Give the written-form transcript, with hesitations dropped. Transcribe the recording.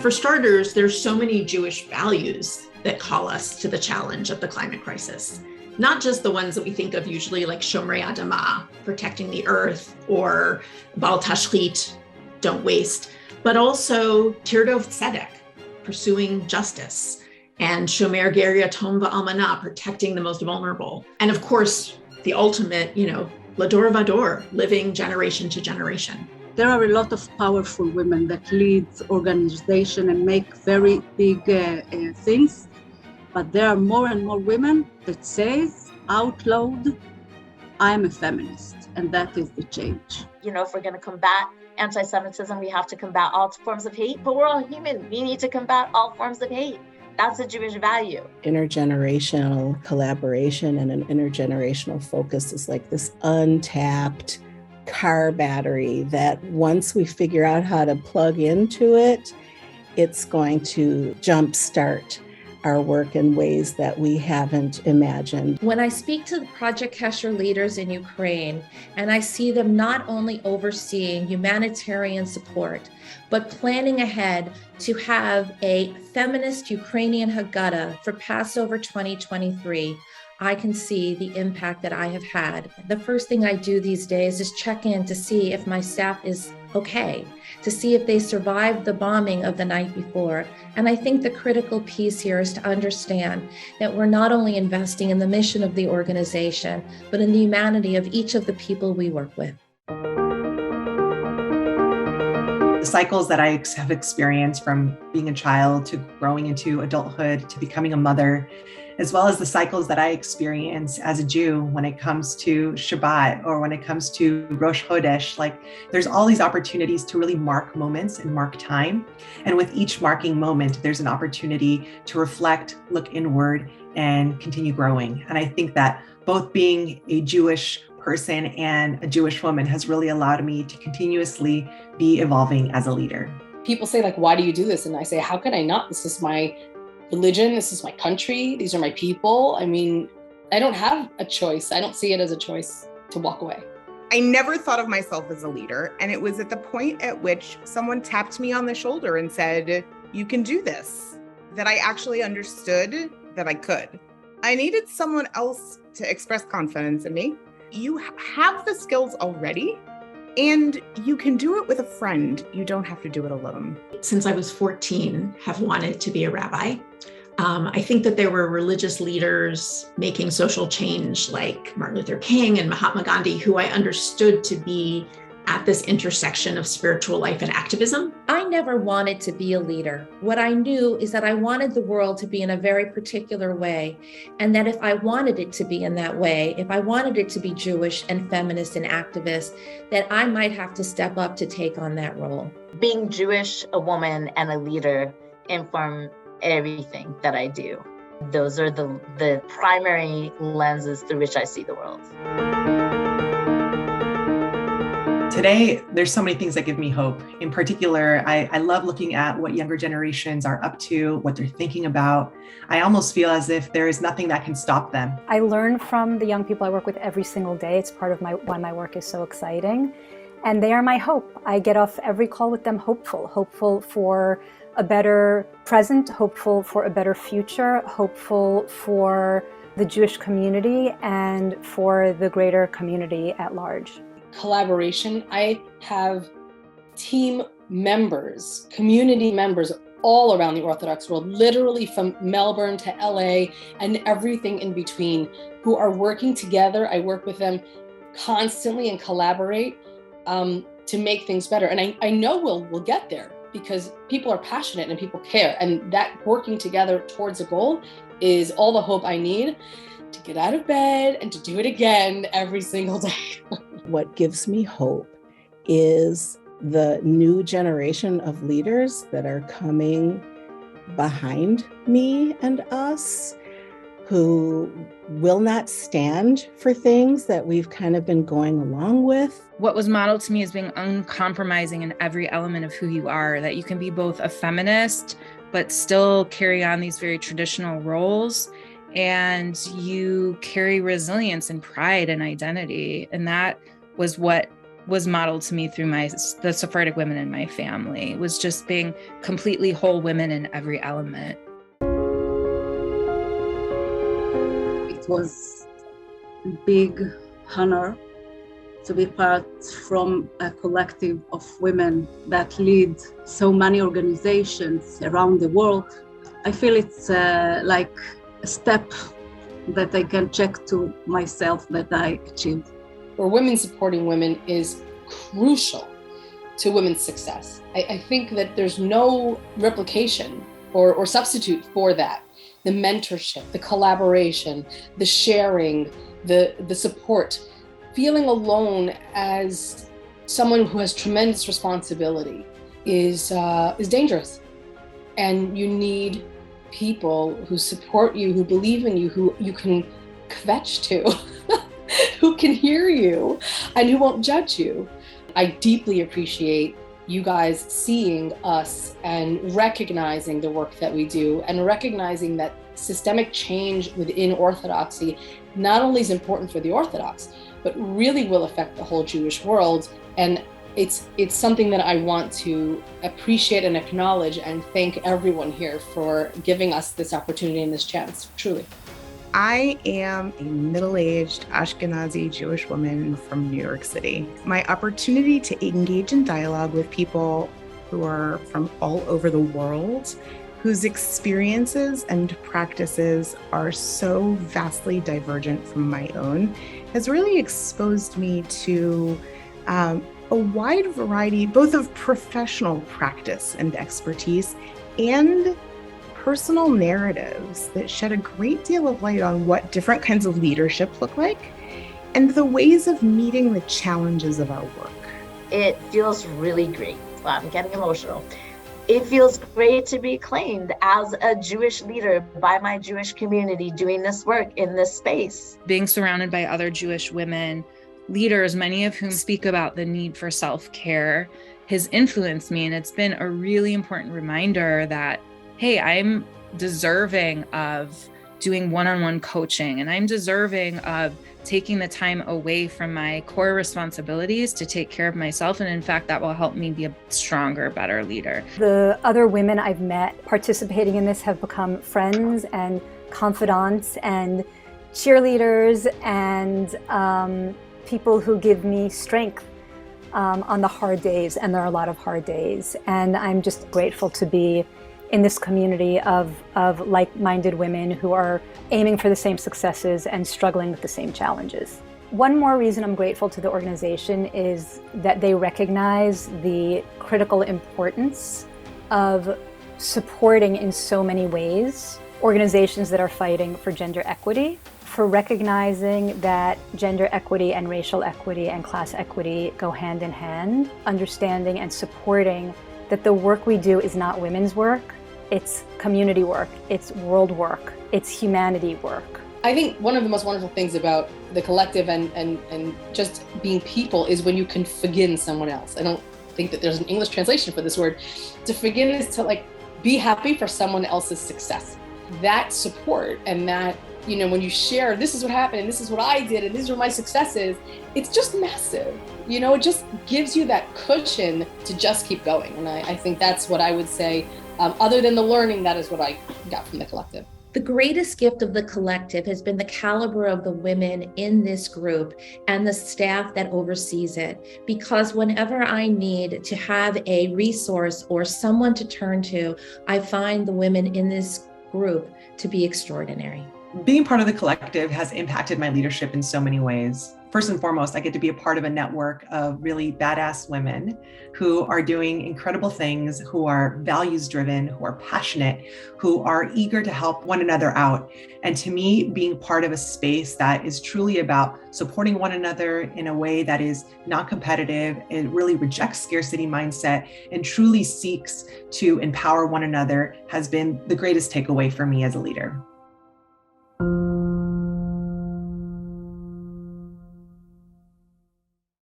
for starters, there's so many Jewish values that call us to the challenge of the climate crisis. Not just the ones that we think of usually like Shomrei Adama, protecting the earth, or Bal Tashchit, don't waste, but also Tirdof Tzedek, pursuing justice, and Shomer Ger Yatom V'Almana, protecting the most vulnerable. And of course, the ultimate, Lador Vador, living generation to generation. There are a lot of powerful women that lead organization and make very big things, but there are more and more women that says out loud, I'm a feminist, and that is the change. If we're going to combat anti-Semitism, we have to combat all forms of hate, but we're all human. We need to combat all forms of hate. That's a Jewish value. Intergenerational collaboration and an intergenerational focus is like this untapped car battery that once we figure out how to plug into it, it's going to jumpstart our work in ways that we haven't imagined. When I speak to the Project Kesher leaders in Ukraine, and I see them not only overseeing humanitarian support, but planning ahead to have a feminist Ukrainian Haggadah for Passover 2023, I can see the impact that I have had. The first thing I do these days is check in to see if my staff is okay, to see if they survived the bombing of the night before. And I think the critical piece here is to understand that we're not only investing in the mission of the organization, but in the humanity of each of the people we work with. The cycles that I have experienced from being a child to growing into adulthood to becoming a mother, as well as the cycles that I experience as a Jew when it comes to Shabbat or when it comes to Rosh Chodesh, there's all these opportunities to really mark moments and mark time. And with each marking moment, there's an opportunity to reflect, look inward, and continue growing. And I think that both being a Jewish person and a Jewish woman has really allowed me to continuously be evolving as a leader. People say, why do you do this? And I say, how can I not? This is my religion. This is my country. These are my people. I mean, I don't have a choice. I don't see it as a choice to walk away. I never thought of myself as a leader. And it was at the point at which someone tapped me on the shoulder and said, you can do this, that I actually understood that I could. I needed someone else to express confidence in me. You have the skills already, and you can do it with a friend. You don't have to do it alone. Since I was 14, have wanted to be a rabbi. I think that there were religious leaders making social change like Martin Luther King and Mahatma Gandhi, who I understood to be at this intersection of spiritual life and activism. I never wanted to be a leader. What I knew is that I wanted the world to be in a very particular way, and that if I wanted it to be in that way, if I wanted it to be Jewish and feminist and activist, that I might have to step up to take on that role. Being Jewish, a woman, and a leader inform everything that I do. Those are the primary lenses through which I see the world. Today, there's so many things that give me hope. In particular, I love looking at what younger generations are up to, what they're thinking about. I almost feel as if there is nothing that can stop them. I learn from the young people I work with every single day. It's part of why my work is so exciting. And they are my hope. I get off every call with them hopeful for a better present, hopeful for a better future, hopeful for the Jewish community and for the greater community at large. Collaboration. I have team members, community members all around the Orthodox world, literally from Melbourne to LA and everything in between, who are working together. I work with them constantly and collaborate to make things better. And I know we'll get there because people are passionate and people care. And that working together towards a goal is all the hope I need to get out of bed and to do it again every single day. What gives me hope is the new generation of leaders that are coming behind me and us, who will not stand for things that we've kind of been going along with. What was modeled to me is being uncompromising in every element of who you are, that you can be both a feminist, but still carry on these very traditional roles. And you carry resilience and pride and identity. And that was what was modeled to me through the Sephardic women in my family, was just being completely whole women in every element. It was a big honor to be part from a collective of women that lead so many organizations around the world. I feel it's like a step that I can check to myself that I achieved. Where women supporting women is crucial to women's success. I think that there's no replication or substitute for that. The mentorship, the collaboration, the sharing, the support. Feeling alone as someone who has tremendous responsibility is dangerous. And you need people who support you, who believe in you, who you can kvetch to, who can hear you, and who won't judge you. I deeply appreciate you guys seeing us and recognizing the work that we do and recognizing that systemic change within Orthodoxy not only is important for the Orthodox, but really will affect the whole Jewish world. And it's something that I want to appreciate and acknowledge and thank everyone here for giving us this opportunity and this chance, truly. I am a middle-aged Ashkenazi Jewish woman from New York City. My opportunity to engage in dialogue with people who are from all over the world, whose experiences and practices are so vastly divergent from my own, has really exposed me to a wide variety, both of professional practice and expertise and personal narratives that shed a great deal of light on what different kinds of leadership look like and the ways of meeting the challenges of our work. It feels really great. Wow, I'm getting emotional. It feels great to be claimed as a Jewish leader by my Jewish community doing this work in this space. Being surrounded by other Jewish women leaders, many of whom speak about the need for self-care, has influenced me. And it's been a really important reminder that, hey, I'm deserving of doing one-on-one coaching, and I'm deserving of taking the time away from my core responsibilities to take care of myself. And in fact, that will help me be a stronger, better leader. The other women I've met participating in this have become friends and confidants and cheerleaders and people who give me strength on the hard days, and there are a lot of hard days. And I'm just grateful to be in this community of like-minded women who are aiming for the same successes and struggling with the same challenges. One more reason I'm grateful to the organization is that they recognize the critical importance of supporting in so many ways organizations that are fighting for gender equity, for recognizing that gender equity and racial equity and class equity go hand in hand, understanding and supporting that the work we do is not women's work, it's community work, it's world work, it's humanity work. I think one of the most wonderful things about the collective and just being people is when you can forgive someone else. I don't think that there's an English translation for this word. To forgive is to like be happy for someone else's success. That support and that, you know, when you share, this is what happened and this is what I did and these were my successes, it's just massive. You know, it just gives you that cushion to just keep going. And I think that's what I would say. Other than the learning, that is what I got from the collective. The greatest gift of the collective has been the caliber of the women in this group and the staff that oversees it. Because whenever I need to have a resource or someone to turn to, I find the women in this group to be extraordinary. Being part of the collective has impacted my leadership in so many ways. First and foremost, I get to be a part of a network of really badass women who are doing incredible things, who are values-driven, who are passionate, who are eager to help one another out. And to me, being part of a space that is truly about supporting one another in a way that is not competitive, it really rejects scarcity mindset and truly seeks to empower one another has been the greatest takeaway for me as a leader.